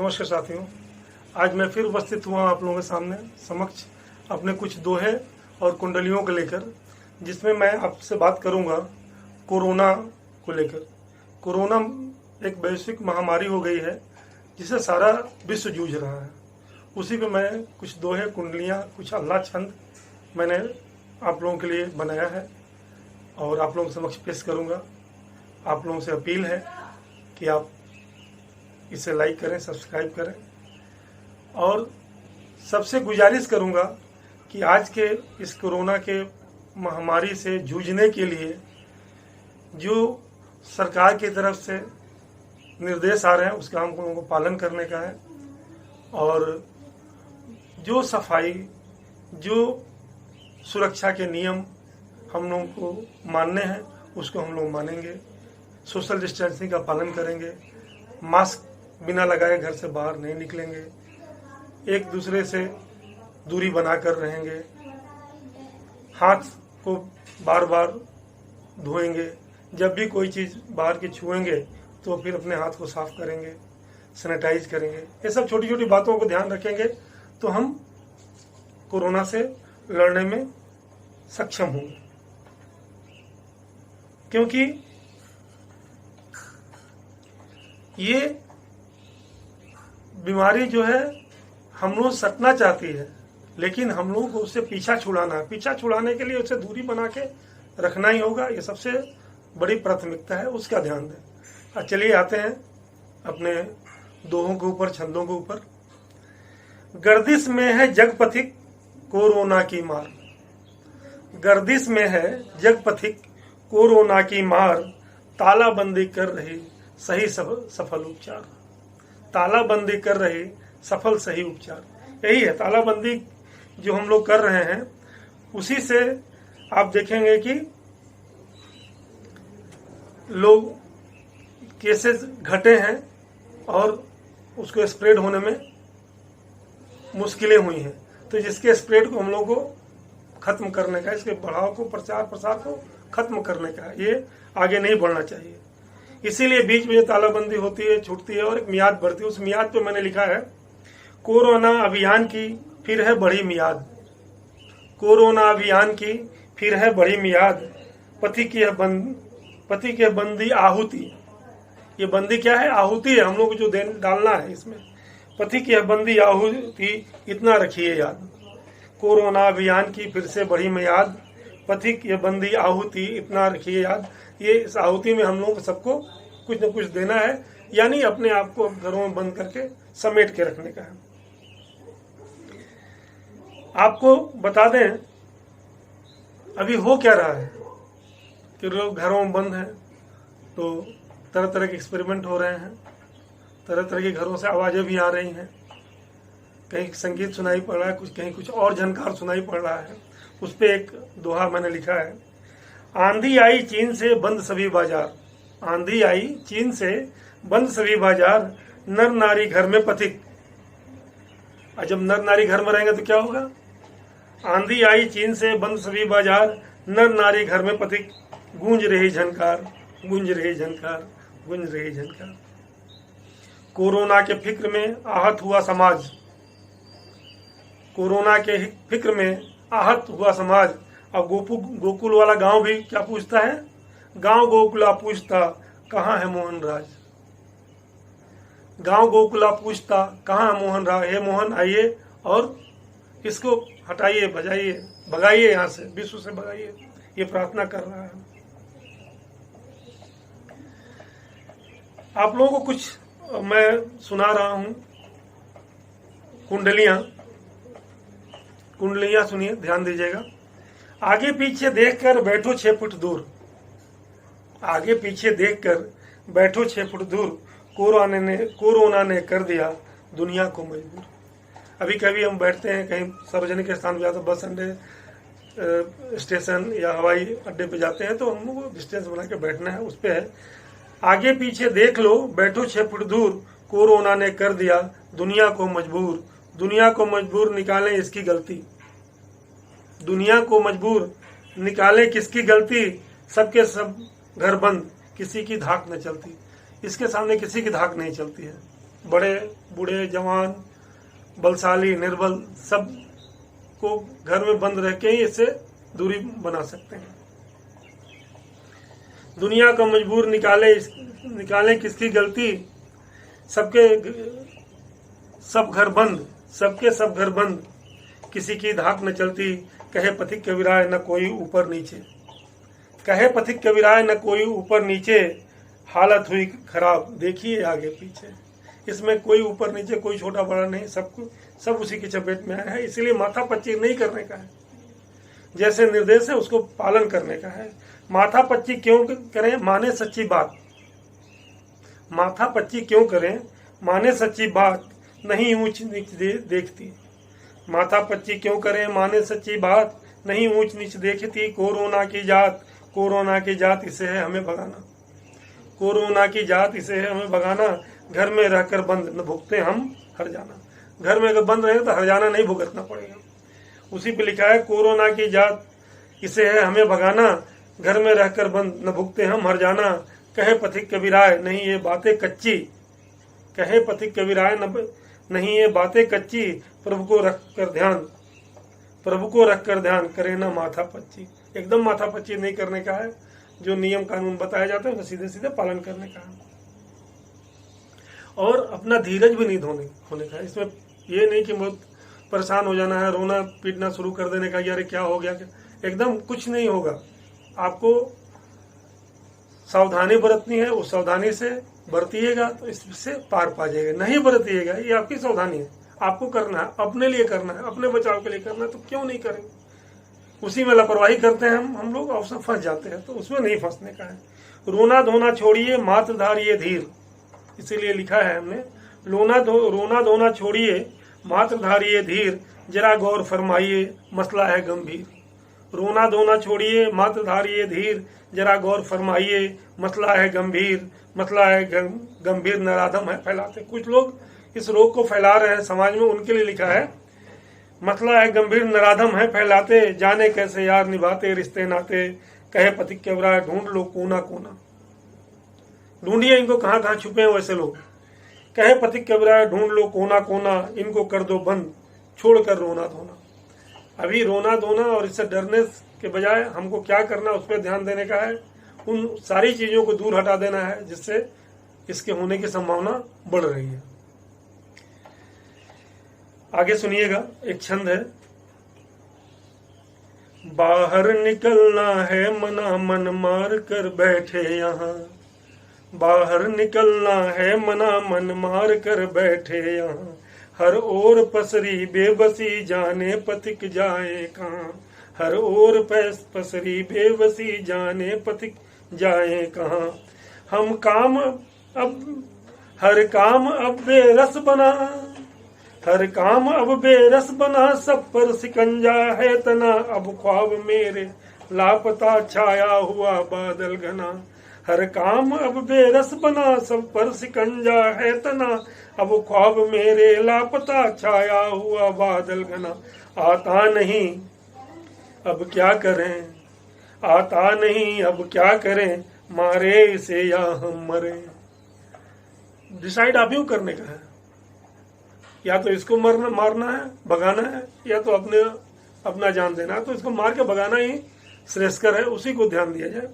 नमस्कार साथियों, आज मैं फिर उपस्थित हुआ आप लोगों के सामने समक्ष अपने कुछ दोहे और कुंडलियों को लेकर, जिसमें मैं आपसे बात करूंगा कोरोना को लेकर। कोरोना एक वैश्विक महामारी हो गई है जिसे सारा विश्व जूझ रहा है। उसी पे मैं कुछ दोहे, कुंडलियां, कुछ अल्लाह छंद मैंने आप लोगों के लिए बनाया है और आप लोगों के समक्ष पेश करूंगा। आप लोगों से अपील है कि आप इसे लाइक करें, सब्सक्राइब करें और सबसे गुजारिश करूंगा कि आज के इस कोरोना के महामारी से जूझने के लिए जो सरकार की तरफ से निर्देश आ रहे हैं उसका हम लोगों को पालन करने का है और जो सफाई, जो सुरक्षा के नियम हम लोगों को मानने हैं उसको हम लोग मानेंगे। सोशल डिस्टेंसिंग का पालन करेंगे, मास्क बिना लगाए घर से बाहर नहीं निकलेंगे, एक दूसरे से दूरी बनाकर रहेंगे, हाथ को बार बार धोएंगे, जब भी कोई चीज़ बाहर की छुएंगे तो फिर अपने हाथ को साफ करेंगे, सैनिटाइज करेंगे। ये सब छोटी छोटी बातों को ध्यान रखेंगे तो हम कोरोना से लड़ने में सक्षम होंगे, क्योंकि ये बीमारी जो है हम लोग सटना चाहती है, लेकिन हम लोगों को उससे पीछा छुड़ाना है। पीछा छुड़ाने के लिए उसे दूरी बना के रखना ही होगा। ये सबसे बड़ी प्राथमिकता है, उसका ध्यान दें। चलिए आते हैं अपने दोहों के ऊपर, छंदों के ऊपर। गर्दिश में है जगपथिक कोरोना की मार, गर्दिश में है जगपथिक कोरोना की मार, तालाबंदी कर रही सही सफल उपचार, तालाबंदी कर रही सफल सही उपचार। यही है तालाबंदी जो हम लोग कर रहे हैं, उसी से आप देखेंगे कि लोग केसेस घटे हैं और उसको स्प्रेड होने में मुश्किलें हुई हैं। तो जिसके स्प्रेड को हम लोग को खत्म करने का, इसके बढ़ाव को, प्रचार प्रसार को खत्म करने का, ये आगे नहीं बढ़ना चाहिए। इसीलिए बीच में तालाबंदी होती है, छूटती है और एक मियाद बढ़ती है। उस मियाद पे मैंने लिखा है कोरोना अभियान की फिर है बड़ी मियाद, कोरोना अभियान की फिर है बड़ी मियाद, पति की बंदी आहुति। ये बंदी क्या है? आहुति है, हम लोग को जो डालना है इसमें। पति की बंदी आहुति इतना रखिए याद, कोरोना अभियान की फिर से बड़ी मियाद, पति की बंदी आहुति इतना रखिए याद। ये इस आहुति में हम लोगों को सबको कुछ न कुछ देना है, यानी अपने आप को घरों में बंद करके समेट के रखने का है। आपको बता दें अभी हो क्या रहा है कि लोग घरों में बंद हैं तो तरह तरह के एक्सपेरिमेंट हो रहे हैं, तरह तरह के घरों से आवाज़ें भी आ रही हैं। कहीं संगीत सुनाई पड़ रहा है, कहीं कुछ और झनकार सुनाई पड़ रहा है। उस पर एक दोहा मैंने लिखा है, आंधी आई चीन से बंद सभी बाजार, आंधी आई चीन से बंद सभी बाजार, नर नारी घर में पथिक। और जब नर नारी घर में रहेंगे तो क्या होगा? आंधी आई चीन से बंद सभी बाजार, नर नारी घर में पथिक, गूंज रही झनकार, गूंज रही झनकार, गूंज रही झनकार। कोरोना के फिक्र में आहत हुआ समाज, कोरोना के फिक्र में आहत हुआ समाज। और गोकुल वाला गांव भी क्या पूछता है? गांव गोकुला पूछता कहाँ है मोहन राज, गांव गोकुला पूछता कहाँ है मोहन राज। हे मोहन आइए और इसको हटाइए, बजाइए, भगाइए, यहाँ से, विश्व से भगाइए। ये प्रार्थना कर रहा है। आप लोगों को कुछ मैं सुना रहा हूं कुंडलियां सुनिए, ध्यान दीजिएगा। आगे पीछे देखकर बैठो 6 फुट दूर, आगे पीछे देखकर बैठो 6 फुट दूर, कोरोना ने कर दिया दुनिया को मजबूर। अभी कभी हम बैठते हैं कहीं सार्वजनिक स्थान पे जाते, बस अड्डे, स्टेशन या हवाई अड्डे पे जाते हैं, तो हम लोग को डिस्टेंस बना के बैठना है। उस पे है आगे पीछे देख लो बैठो 6 फुट दूर, कोरोना ने कर दिया दुनिया को मजबूर, दुनिया को मजबूर निकालें इसकी गलती, दुनिया को मजबूर निकालें किसकी गलती, सबके सब घर बंद किसी की धाक न चलती। इसके सामने किसी की धाक नहीं चलती है। बड़े बूढ़े जवान बलशाली निर्बल सब को घर में बंद रह के ही इससे दूरी बना सकते हैं। दुनिया का मजबूर निकालें किसकी गलती, सबके सब घर बंद, सबके सब घर बंद, किसी की धाक न चलती, कहे पथिक कबीराय न कोई ऊपर नीचे, कहे पथिक कबीराय न कोई ऊपर नीचे, हालत हुई खराब देखिए आगे पीछे। इसमें कोई ऊपर नीचे, कोई छोटा बड़ा नहीं, सब उसी की चपेट में आया है। इसीलिए माथा पच्ची नहीं करने का है, जैसे निर्देश है उसको पालन करने का है। माथा पच्ची क्यों करें, माने सच्ची बात, माथा पच्ची क्यों करें, माने सच्ची बात, नहीं ऊंच नीच देखती, माथा पच्ची क्यों करें, माने सच्ची बात, नहीं ऊंच नीच देखती, कोरोना की जात, कोरोना की जात इसे है हमें भगाना, कोरोना की जात इसे है हमें भगाना, घर में रहकर बंद न भुगते हम हर जाना। घर में अगर बंद रहेगा तो हर जाना नहीं भुगतना पड़ेगा। उसी पे लिखा है कोरोना की जात इसे है हमें भगाना, घर में रहकर बंद न भुगते हम हर जाना, कहे पथिक कबीराय नहीं ये बातें कच्ची, कहे पथिक कबीराय नहीं ये बातें कच्ची, प्रभु को रख कर ध्यान, प्रभु को रख कर ध्यान, करे ना माथा पच्ची। एकदम माथा पच्ची नहीं करने का है, जो नियम कानून बताया जाता है वो सीधे सीधे पालन करने का है। और अपना धीरज भी नहीं होने का है। इसमें ये नहीं कि बहुत परेशान हो जाना है, रोना पीटना शुरू कर देने का, यार क्या हो गया, एकदम कुछ नहीं होगा। आपको सावधानी बरतनी है, उस सावधानी से बरतिएगा तो इससे पार पा जाएगा। नहीं बरतिएगा, ये आपकी सावधानी है, आपको करना है, अपने लिए करना है, अपने बचाव के लिए करना है, तो क्यों नहीं करेंगे। उसी में लापरवाही करते हैं हम लोग और सब फंस जाते हैं, तो उसमें नहीं फंसने का है। रोना धोना छोड़िए मात्र धारिये धीर, इसीलिए लिखा है हमने, रोना धोना छोड़िए मात्र धारिये धीर, जरा गौर फरमाइए मसला है गंभीर। रोना धोना छोड़िए मात्र धारिये धीर, जरा गौर फरमाइए मसला है गंभीर, मसला है गंभीर नराधम है फैलाते। कुछ लोग इस रोग को फैला रहे हैं समाज में, उनके लिए लिखा है मसला है गंभीर नराधम है फैलाते, जाने कैसे यार निभाते रिश्ते नाते, कहे पथिक कबीराय ढूंढ लो कोना कोना। ढूंढिए इनको कहाँ कहाँ छुपे हैं वैसे लोग, कहे पथिक कबीराय ढूंढ लो कोना कोना, इनको कर दो बंद छोड़कर रोना धोना। अभी रोना धोना और इससे डरने के बजाय हमको क्या करना उस पर ध्यान देने का है, उन सारी चीजों को दूर हटा देना है जिससे इसके होने की संभावना बढ़ रही है। आगे सुनिएगा, एक छंद है। बाहर निकलना है मना मन मार कर बैठे यहाँ, बाहर निकलना है मना मन मार कर बैठे यहाँ, हर ओर पसरी बेबसी जाने पथिक जाए कहाँ, हर ओर पसरी बेबसी जाने पथिक जाए कहाँ। हम काम अब हर काम अब बेरस बना, हर काम अब बेरस बना, सब पर सिकंजा है तना, अब ख्वाब मेरे लापता छाया हुआ बादल घना। हर काम अब बेरस बना, सब पर सिकंजा है तना, अब ख्वाब मेरे लापता छाया हुआ बादल घना। आता नहीं अब क्या करें, आता नहीं अब क्या करें, मारे इसे या हम मरे। डिसाइड आप ही करने का है, या तो इसको मारना है भगाना है, या तो अपना जान देना है, तो इसको मार के भगाना ही श्रेष्ठकर है, उसी को ध्यान दिया जाए।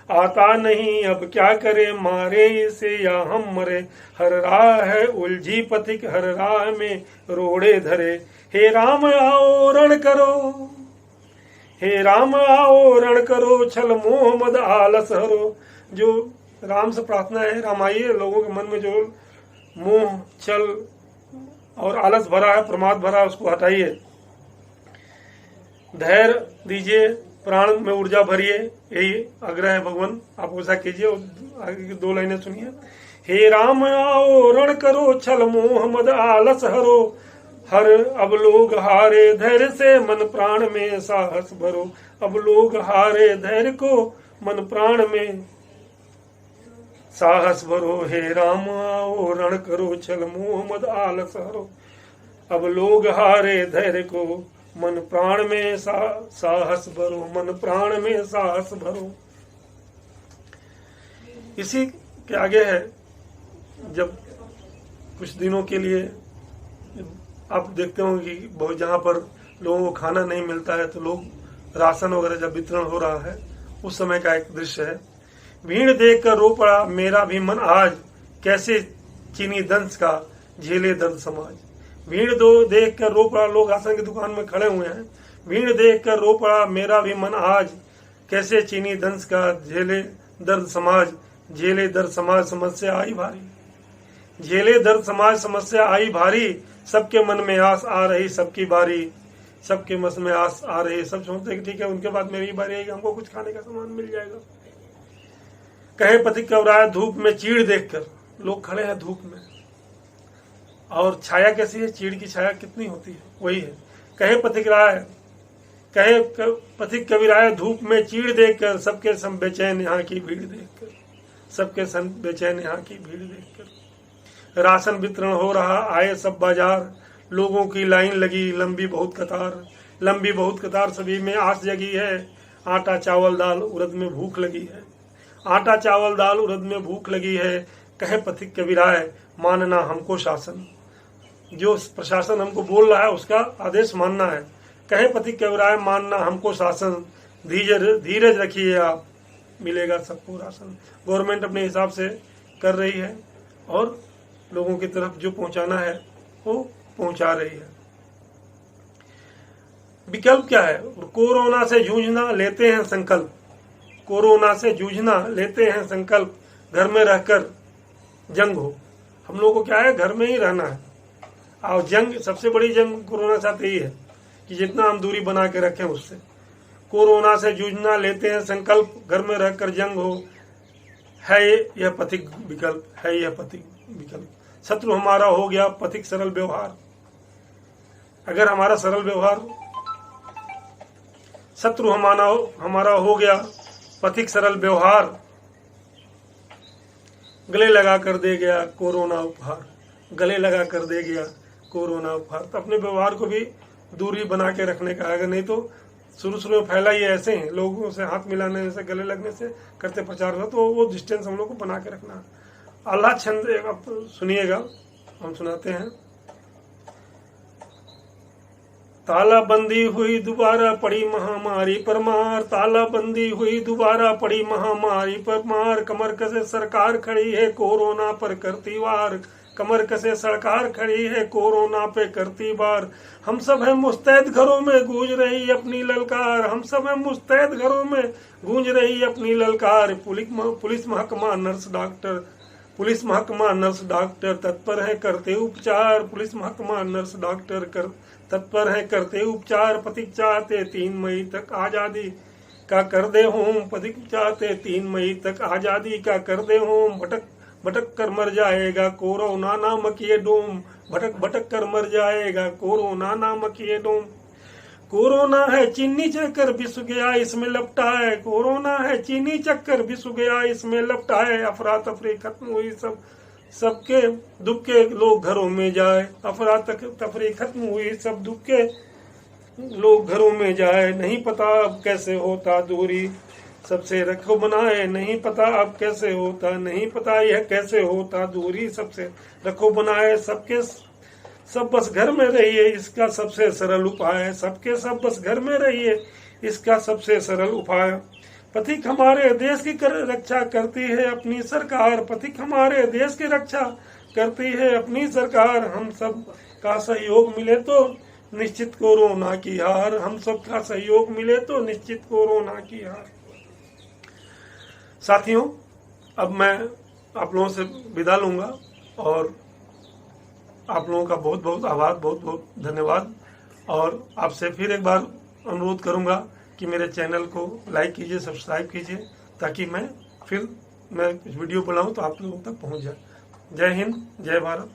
आता नहीं अब क्या करे, मारे इसे या हम मरे, हर राह है उलझी पथिक, हर राह में रोड़े धरे, हे राम आओ रण करो, हे राम आओ रण करो, छल मोह मद आलस हरो। जो राम से प्रार्थना है, राम आइए, लोगों के मन में जो मोह छल और आलस भरा है, प्रमाद भरा है, उसको हटाइए, धैर्य दीजिए, प्राण में ऊर्जा भरिए, यही आग्रह है भगवान, आप ऐसा कीजिए। आगे की 2 लाइनें सुनिए। हे राम आओ रण करो, छल मोह मद आलस हरो, हर अब लोग हारे धैर्य से, मन प्राण में साहस भरो, अब लोग हारे धैर्य को, मन प्राण में साहस भरो, हे राम आओ रण करो, छल मोह मद आलस हरो, अब लोग हारे धैर्य को, मन प्राण में साहस भरो, मन प्राण में साहस भरो। इसी के आगे है, जब कुछ दिनों के लिए आप देखते होंगे कि बहुत जहाँ पर लोगों को खाना नहीं मिलता है तो लोग राशन वगैरह जब वितरण हो रहा है उस समय का एक दृश्य है। भीड़ देख कर रो पड़ा मेरा भी मन आज, कैसे चीनी दंश का झेले दर्द समाज। भीड़ दो देख कर रो पड़ा, लोग राशन की दुकान में खड़े हुए हैं। भीड़ देख कर रो पड़ा मेरा भी मन आज, कैसे चीनी दंश का झेले दर्द समाज। झेले दर्द समाज समस्या आई भारी, झेले दर्द समाज समस्या आई भारी। सबके मन में आस आ रही सबकी बारी, सबके मन में आस आ रही। सब सोचते कि ठीक है उनके बाद मेरी बारी आएगी, हमको कुछ खाने का सामान मिल जाएगा। कहे पथिक घबराया धूप में चीड़ देखकर, लोग खड़े हैं धूप में और छाया कैसी है, चीड़ की छाया कितनी होती है वही है। कहे पथिक कबीराय धूप में चीड़ देखकर, सबके सम बेचैन यहाँ की भीड़ देखकर, सबके सम बेचैन यहाँ की भीड़ देखकर। राशन वितरण हो रहा आए सब बाजार, लोगों की लाइन लगी लंबी बहुत कतार। लंबी बहुत कतार सभी में आस जगी है, आटा चावल दाल उड़द में भूख लगी है। आटा चावल दाल उड़द में भूख लगी है। कहे पथिक कबीराय मानना हमको शासन, जो प्रशासन हमको बोल रहा है उसका आदेश मानना है। कहे पथिक कबीराय मानना हमको शासन, धीरज रखिए आप मिलेगा सबको राशन। गवर्नमेंट अपने हिसाब से कर रही है और लोगों की तरफ जो पहुंचाना है वो पहुंचा रही है। विकल्प क्या है? कोरोना से जूझना लेते हैं संकल्प, कोरोना से जूझना लेते हैं संकल्प। घर में रहकर जंग हो, हम लोगों को क्या है घर में ही रहना है। और जंग सबसे बड़ी जंग कोरोना साथ यही है कि जितना हम दूरी बना के रखें उससे। कोरोना से जूझना लेते हैं संकल्प, घर में रहकर जंग हो, है यह पथिक विकल्प, है यह पथिक विकल्प। शत्रु हमारा हो गया पथिक सरल व्यवहार, अगर हमारा सरल व्यवहार, शत्रु हमारा हो गया पथिक सरल व्यवहार, गले लगा कर दे गया कोरोना उपहार, गले लगा कर दे गया कोरोना उपहार। तो अपने व्यवहार को भी दूरी बना के रखने का, अगर नहीं तो शुरू में फैला ही ऐसे हैं, लोगों से हाथ मिलाने से, गले लगने से करते प्रचार हो, तो वो डिस्टेंस हम लोग को बना के रखना है। अल्लाह छंद आप सुनिएगा, हम सुनाते हैं। तालाबंदी हुई दोबारा पड़ी महामारी पर मार, तालाबंदी हुई दोबारा पड़ी महामारी पर मार। कमर कसे सरकार खड़ी है कोरोना पर करती वार, कमर कसे सरकार खड़ी है कोरोना पे करती वार। हम सब हैं मुस्तैद घरों में गूंज रही अपनी ललकार, हम सब हैं मुस्तैद घरों में गूंज रही अपनी ललकार। पुलिस महकमा नर्स डॉक्टर, पुलिस महकमा नर्स डॉक्टर तत्पर है करते उपचार, पुलिस महकमा नर्स डॉक्टर तत्पर है करते उपचार। पथिक चाहते 3 मई तक आजादी का कर दे होम, पथिक चाहते 3 मई तक आजादी का कर दे होम। भटक भटक कर मर जाएगा कोरोना नामक ये डोम, भटक भटक कर मर जाएगा कोरोना नामक ये डोम। कोरोना है चीनी चक्कर बिस गया इसमें लपटा है, कोरोना है चीनी चक्कर बिस गया इसमें लपटा है। अफरा तफरी खत्म हुई सबके दुख के लोग घरों में जाए, अफरा तफरी खत्म हुई सब दुख के लोग घरों में जाए। नहीं पता अब कैसे होता दूरी सबसे रखो बनाए, नहीं पता अब कैसे होता, नहीं पता यह कैसे होता दूरी सबसे रखो बनाए। सबके सब बस घर में रहिए इसका सबसे सरल उपाय, सबके सब बस घर में रहिए इसका सबसे सरल उपाय। पथिक हमारे देश की रक्षा करती है अपनी सरकार, पथिक हमारे देश की रक्षा करती है अपनी सरकार। हम सब का सहयोग मिले तो निश्चित कोरोना की हार, हम सब का सहयोग मिले तो निश्चित कोरोना की हार। साथियों, अब मैं आप लोगों से विदा लूंगा और आप लोगों का बहुत बहुत आभार, बहुत बहुत धन्यवाद। और आपसे फिर एक बार अनुरोध करूंगा कि मेरे चैनल को लाइक कीजिए, सब्सक्राइब कीजिए, ताकि मैं कुछ वीडियो बनाऊं तो आप लोगों तक पहुंच जाए। जय हिंद, जय भारत।